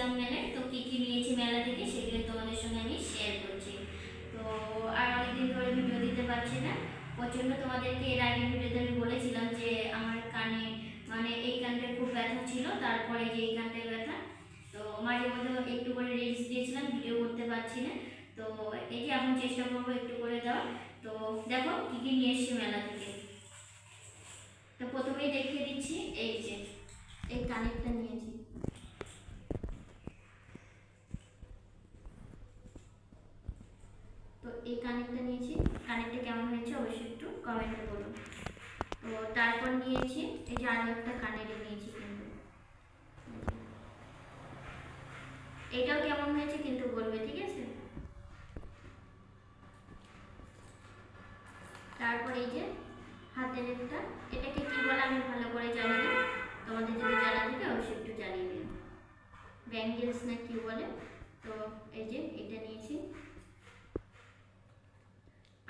গেছিলাম মেলায়, তো কী কী নিয়েছি মেলা থেকে সেগুলো তোমাদের সঙ্গে আমি শেয়ার করছি। তো আর অনেকদিন ধরে ভিডিও দিতে পারছি না, প্রচণ্ড। তোমাদেরকে এর আগের ভিডিওতে আমি বলেছিলাম যে আমার কানে মানে এই কানটা খুব ব্যথা ছিল, তারপরে যে এই কানটায় ব্যথা। তো মাঝে মধ্যে একটু করে রিলস দিয়েছিলাম, ভিডিও করতে পারছি না। তো এই যে এখন চেষ্টা করবো একটু করে দেওয়ার। তো দেখো কী কী নিয়ে এসছি মেলা থেকে। তো প্রথমেই দেখিয়ে দিচ্ছি, এই যে এই কানেরটা নিয়েছি। তো এই কানেরটা নিয়েছি, কানেরটা কেমন হয়েছে অবশ্যই একটু কমেন্টে বলুন। তো তারপর নিয়েছি এই যে আরও একটা কানের নিয়েছি, কিন্তু এটাও কেমন হয়েছে কিন্তু বলবে, ঠিক আছে। তারপর এই যে হাতের একটা, এটাকে কি বলে আমি ভালো করে জানি না, তোমাদের যদি জানা থাকে অবশ্যই একটু জানিয়ে দিন, ব্যাঙ্গেলস না কি বলে। তো এই যে এটা নিয়েছি,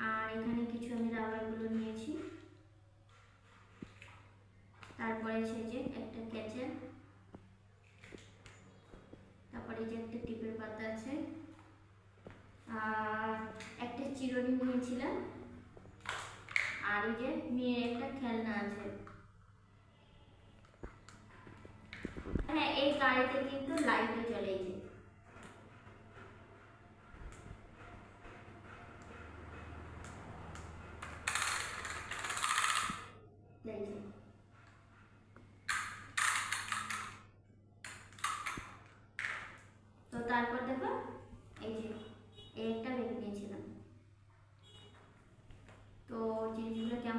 আর এখানে কিছু আমি রাবারগুলো নিয়েছি। তারপরে সেই যে একটা ক্যাচার, তারপরে এই যে একটা টিপের পাতা আছে, আর একটা চিরুনি নিয়েছিলাম, আর এই যে মেয়ের একটা খেলনা আছে। হ্যাঁ, এই গাড়িতে কিন্তু লাইটও জ্বলে, এই যে তো তারপর দেখো এই যে এই একটা ব্যাগ নিয়েছিলাম। তো জিনিসগুলো কেমন